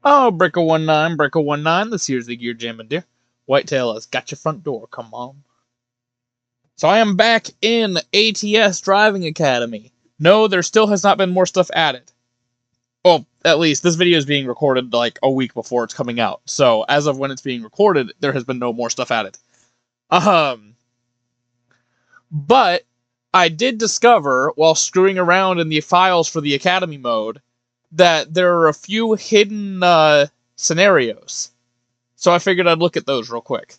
Oh, Brickle19, this here's the Gear Jammin' Deer. Whitetail has got your front door, come on. So I am back in ATS Driving Academy. No, there still has not been more stuff added. Well, at least this video is being recorded like a week before it's coming out. So as of when it's being recorded, there has been no more stuff added. But I did discover, while screwing around in the files for the Academy mode, that there are a few hidden scenarios. So I figured I'd look at those real quick.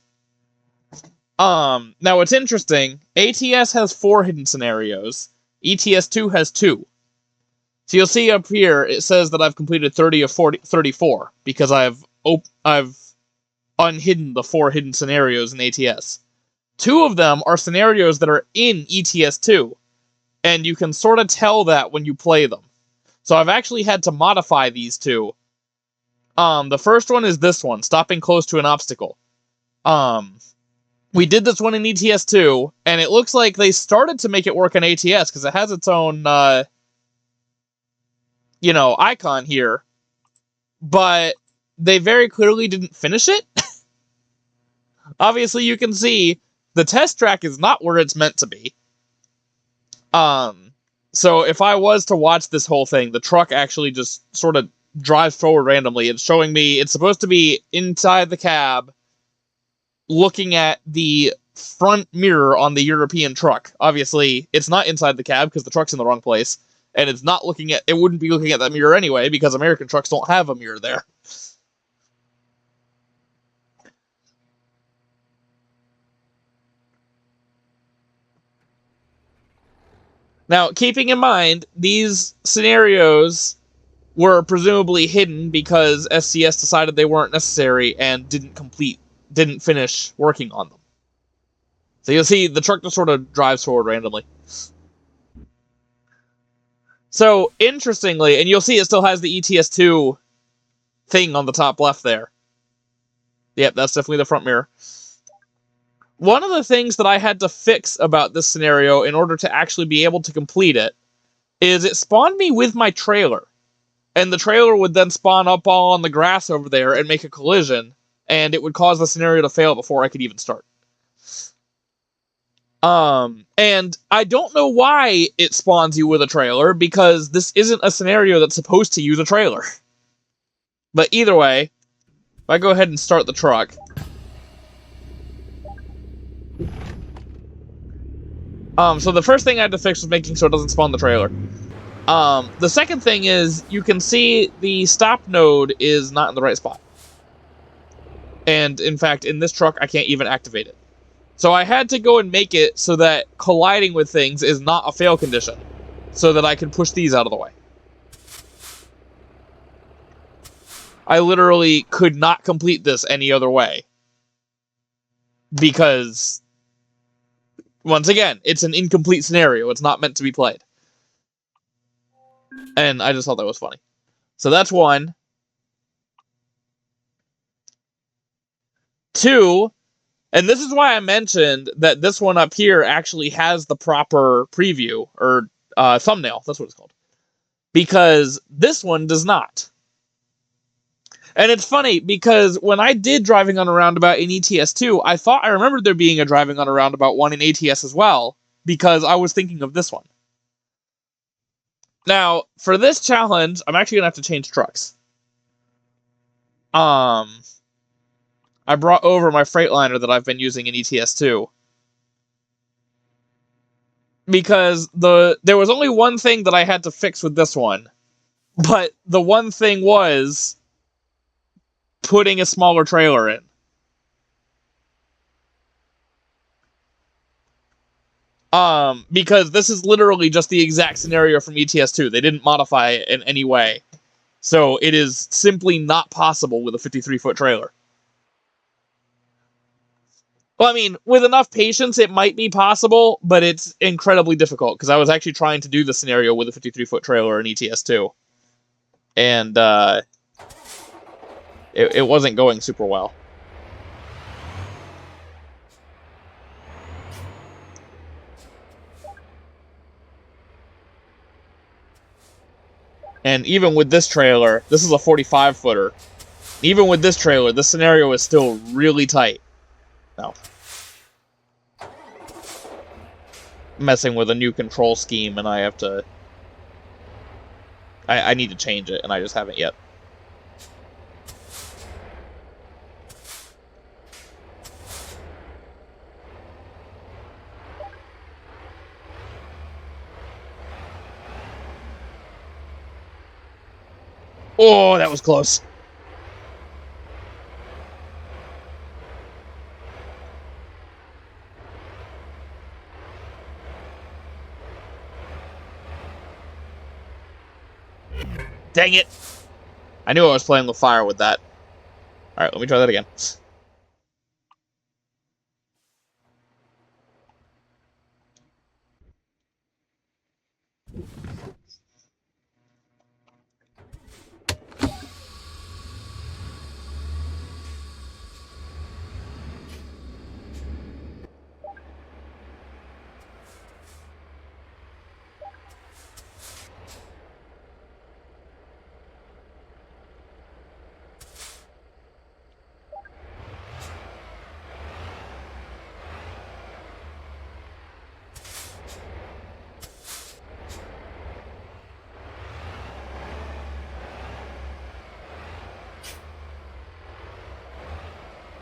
Now what's interesting, ATS has 4 hidden scenarios, ETS2 has 2. So you'll see up here, it says that I've completed 30 of 34, because I've unhidden the 4 hidden scenarios in ATS. 2 of them are scenarios that are in ETS2, and you can sort of tell that when you play them. So I've actually had to modify these 2. The first one is this one, stopping close to an obstacle. We did this one in ETS2, and it looks like they started to make it work in ATS, because it has its own, icon here. But they very clearly didn't finish it. Obviously, you can see the test track is not where it's meant to be. So if I was to watch this whole thing, the truck actually just sort of drives forward randomly. It's showing me it's supposed to be inside the cab, looking at the front mirror on the European truck. Obviously, it's not inside the cab because the truck's in the wrong place, and it wouldn't be looking at that mirror anyway because American trucks don't have a mirror there. Now, keeping in mind, these scenarios were presumably hidden because SCS decided they weren't necessary and didn't finish working on them. So you'll see the truck just sort of drives forward randomly. So, interestingly, and you'll see it still has the ETS2 thing on the top left there. Yep, that's definitely the front mirror. One of the things that I had to fix about this scenario in order to actually be able to complete it is it spawned me with my trailer. And the trailer would then spawn up all on the grass over there and make a collision, and it would cause the scenario to fail before I could even start. And I don't know why it spawns you with a trailer, because this isn't a scenario that's supposed to use a trailer. But either way, if I go ahead and start the truck. So the first thing I had to fix was making sure it doesn't spawn the trailer. The second thing is, you can see the stop node is not in the right spot. And in fact, in this truck, I can't even activate it. So I had to go and make it so that colliding with things is not a fail condition, so that I can push these out of the way. I literally could not complete this any other way. Because, once again, it's an incomplete scenario. It's not meant to be played. And I just thought that was funny. So that's 1. 2, and this is why I mentioned that this one up here actually has the proper preview, or thumbnail, that's what it's called. Because this one does not. And it's funny, because when I did Driving on a Roundabout in ETS2, I thought I remembered there being a Driving on a Roundabout 1 in ATS as well, because I was thinking of this one. Now, for this challenge, I'm actually going to have to change trucks. I brought over my Freightliner that I've been using in ETS2. Because there was only one thing that I had to fix with this one. But the one thing was putting a smaller trailer in. Because this is literally just the exact scenario from ETS2. They didn't modify it in any way. So it is simply not possible with a 53-foot trailer. Well, I mean, with enough patience, it might be possible, but it's incredibly difficult, because I was actually trying to do the scenario with a 53-foot trailer in ETS2. And, it wasn't going super well. And even with this trailer, this is a 45-footer. Even with this trailer, this scenario is still really tight. No. Messing with a new control scheme, and I have to... I need to change it, and I just haven't yet. Oh, that was close. Dang it! I knew I was playing with fire with that. Alright, let me try that again.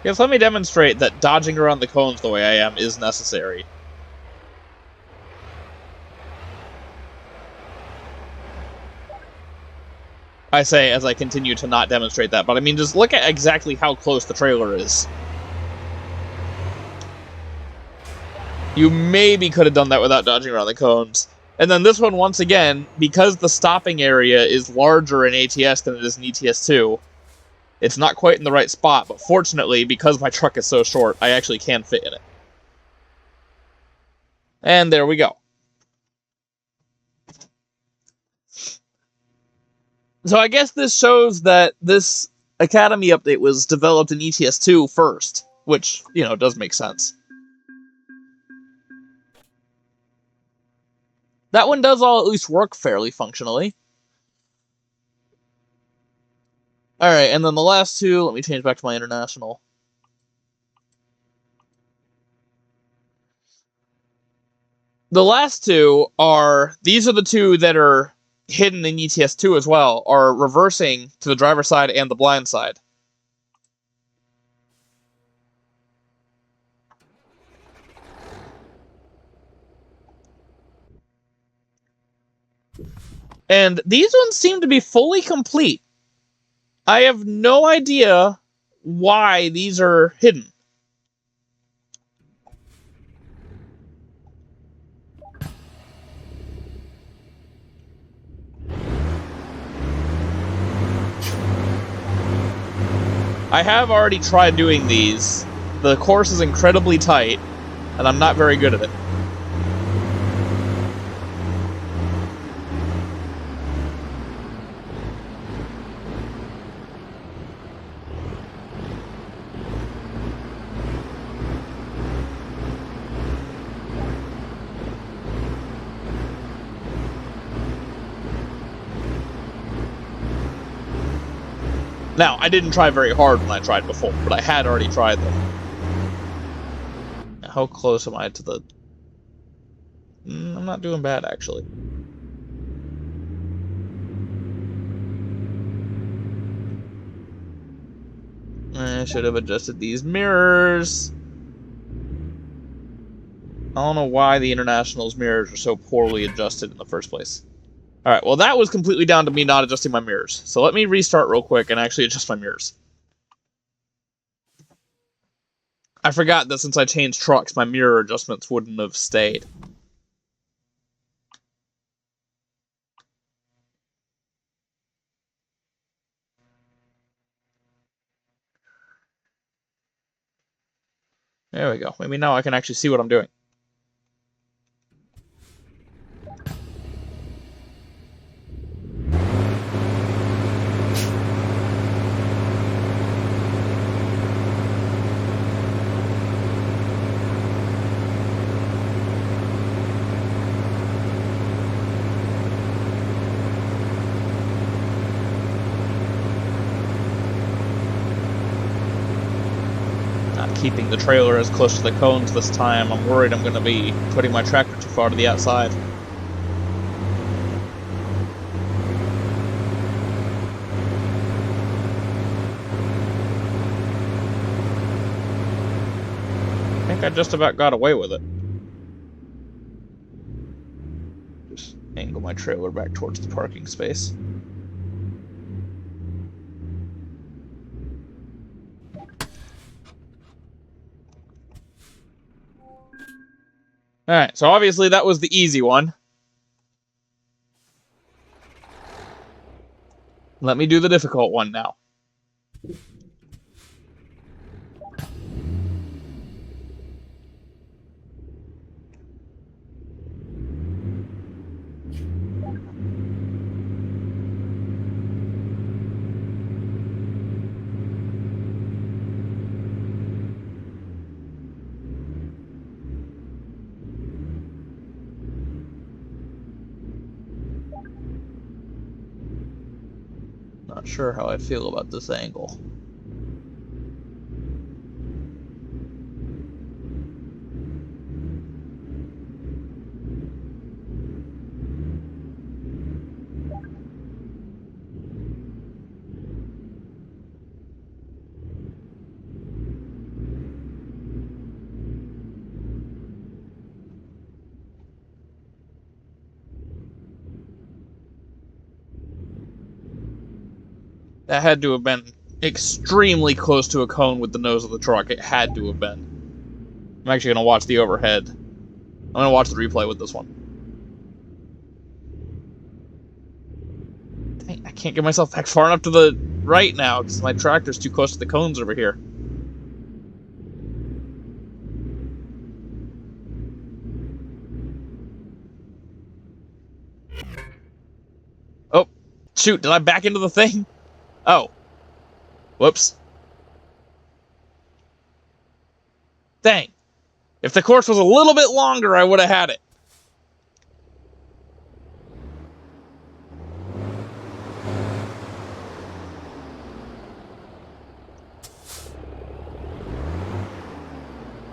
Yes, let me demonstrate that dodging around the cones the way I am is necessary. I say as I continue to not demonstrate that, but I mean, just look at exactly how close the trailer is. You maybe could have done that without dodging around the cones. And then this one, once again, because the stopping area is larger in ATS than it is in ETS2, it's not quite in the right spot, but fortunately, because my truck is so short, I actually can fit in it. And there we go. So I guess this shows that this Academy update was developed in ETS2 first, which, you know, does make sense. That one does all at least work fairly functionally. Alright, and then the last two, let me change back to my international. The last two are, these are the two that are hidden in ETS2 as well, are reversing to the driver's side and the blind side. And these ones seem to be fully complete. I have no idea why these are hidden. I have already tried doing these. The course is incredibly tight, and I'm not very good at it. Now, I didn't try very hard when I tried before, but I had already tried them. How close am I to the... I'm not doing bad, actually. I should have adjusted these mirrors. I don't know why the International's mirrors are so poorly adjusted in the first place. Alright, well that was completely down to me not adjusting my mirrors. So let me restart real quick and actually adjust my mirrors. I forgot that since I changed trucks, my mirror adjustments wouldn't have stayed. There we go. Maybe now I can actually see what I'm doing. keeping the trailer as close to the cones this time. I'm worried I'm going to be putting my tractor too far to the outside. I think I just about got away with it. Just angle my trailer back towards the parking space. Alright, so obviously that was the easy one. Let me do the difficult one now. Not sure how I feel about this angle. That had to have been extremely close to a cone with the nose of the truck. It had to have been. I'm actually going to watch the overhead. I'm going to watch the replay with this one. Dang, I can't get myself back far enough to the right now because my tractor's too close to the cones over here. Oh, shoot, did I back into the thing? Oh. Whoops. Dang. If the course was a little bit longer, I would have had it.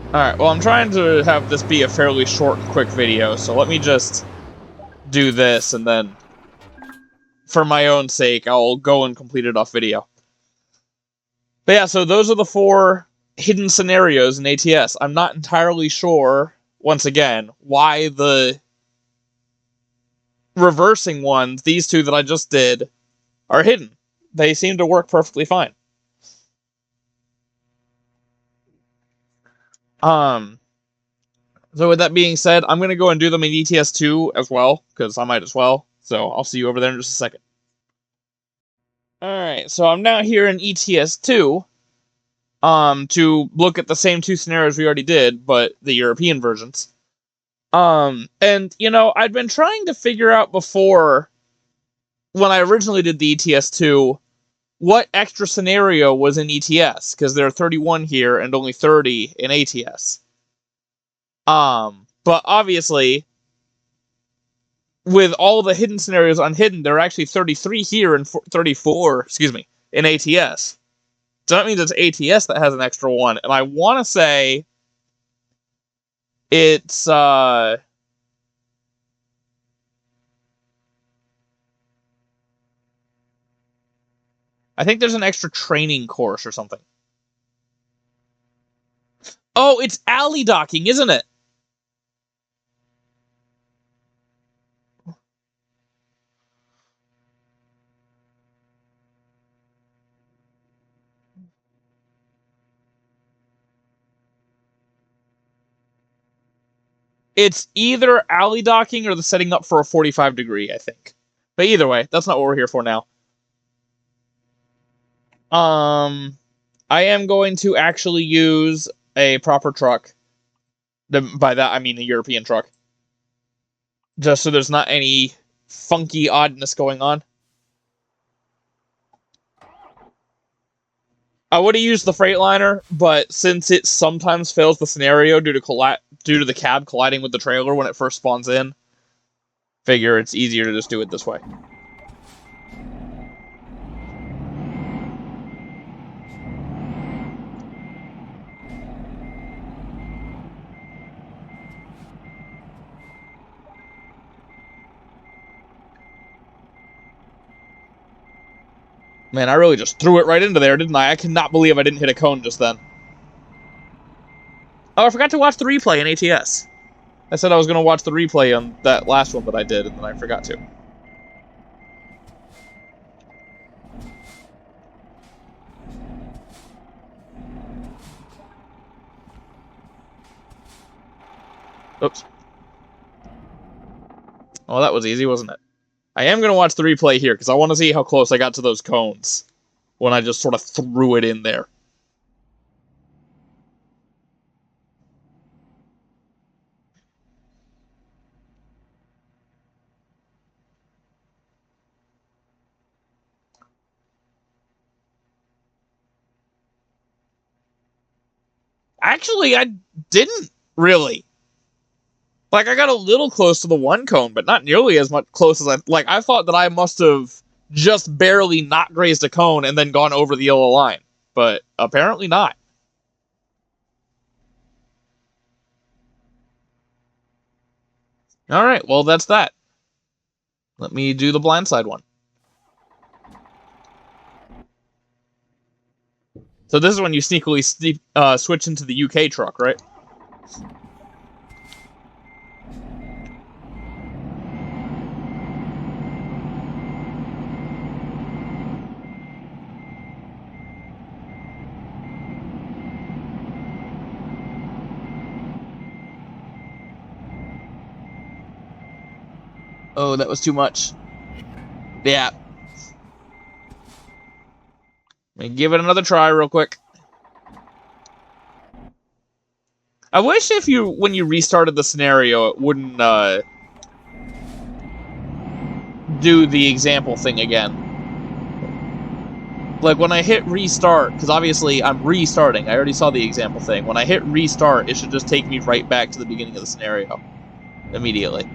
Alright, well, I'm trying to have this be a fairly short and quick video, so let me just do this, and then, for my own sake, I'll go and complete it off video. But yeah, so those are the 4 hidden scenarios in ATS. I'm not entirely sure, once again, why the reversing ones, these 2 that I just did, are hidden. They seem to work perfectly fine. So with that being said, I'm going to go and do them in ETS 2 as well, because I might as well. So I'll see you over there in just a second. Alright, so I'm now here in ETS 2, to look at the same 2 scenarios we already did, but the European versions. And, you know, I'd been trying to figure out before, when I originally did the ETS 2, what extra scenario was in ETS, because there are 31 here and only 30 in ATS. But obviously, with all the hidden scenarios unhidden, there are actually 33 here and 34, in ATS. So that means it's ATS that has an extra one, and I want to say it's, I think there's an extra training course or something. Oh, it's alley docking, isn't it? It's either alley docking or the setting up for a 45 degree, I think. But either way, that's not what we're here for now. I am going to actually use a proper truck. By that, I mean a European truck. Just so there's not any funky oddness going on. I would have used the Freightliner, but since it sometimes fails the scenario due to the cab colliding with the trailer when it first spawns in, figure it's easier to just do it this way. Man, I really just threw it right into there, didn't I? I cannot believe I didn't hit a cone just then. Oh, I forgot to watch the replay in ATS. I said I was going to watch the replay on that last one that I did, and then I forgot to. Oops. Oh, that was easy, wasn't it? I am going to watch the replay here, because I want to see how close I got to those cones when I just sort of threw it in there. Actually, I didn't really. Like, I got a little close to the one cone, but not nearly as much close as I thought that I must have just barely not grazed a cone and then gone over the yellow line. But apparently not. Alright, well, that's that. Let me do the blindside one. So this is when you sneakily switch into the UK truck, right? Oh, that was too much. Yeah. Let me give it another try real quick. I wish when you restarted the scenario, it wouldn't do the example thing again. Like, when I hit restart, because obviously I'm restarting, I already saw the example thing. When I hit restart, it should just take me right back to the beginning of the scenario. Immediately.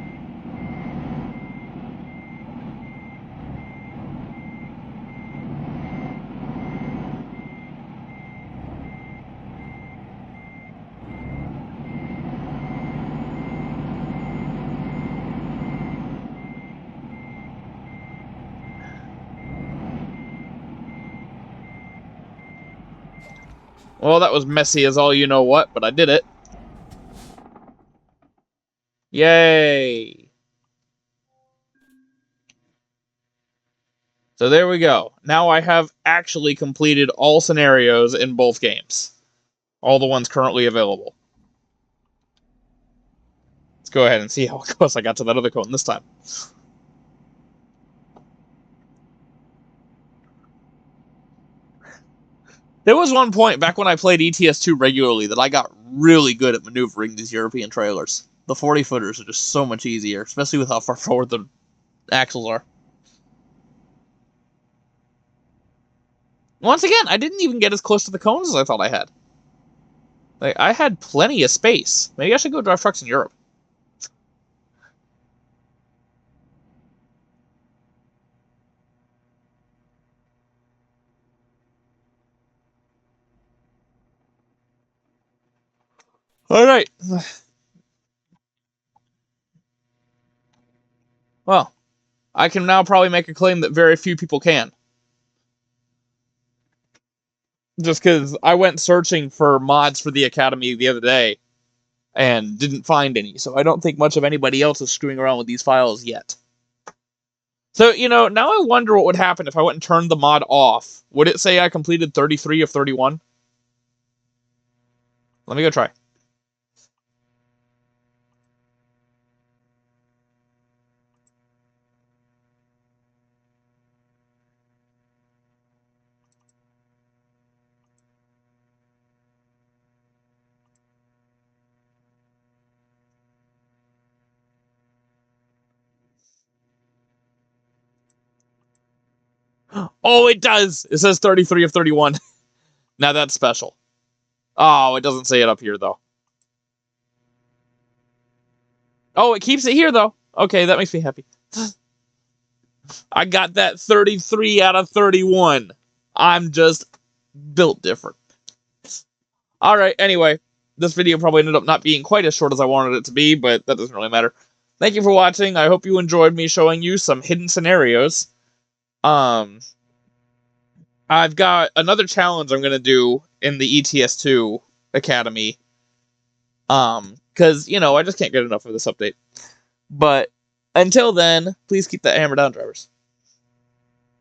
Well, that was messy as all you know what, but I did it. Yay! So there we go. Now I have actually completed all scenarios in both games. All the ones currently available. Let's go ahead and see how close I got to that other cone this time. There was one point back when I played ETS2 regularly that I got really good at maneuvering these European trailers. The 40-footers are just so much easier, especially with how far forward the axles are. Once again, I didn't even get as close to the cones as I thought I had. Like, I had plenty of space. Maybe I should go drive trucks in Europe. Alright. Well, I can now probably make a claim that very few people can. Just because I went searching for mods for the Academy the other day and didn't find any, so I don't think much of anybody else is screwing around with these files yet. So, you know, now I wonder what would happen if I went and turned the mod off. Would it say I completed 33 of 31? Let me go try. Oh, it does! It says 33 of 31. Now that's special. Oh, it doesn't say it up here, though. Oh, it keeps it here, though. Okay, that makes me happy. I got that 33 out of 31. I'm just built different. Alright, anyway. This video probably ended up not being quite as short as I wanted it to be, but that doesn't really matter. Thank you for watching. I hope you enjoyed me showing you some hidden scenarios. I've got another challenge I'm going to do in the ETS2 Academy. Because, I just can't get enough of this update. But until then, please keep that hammer down, drivers.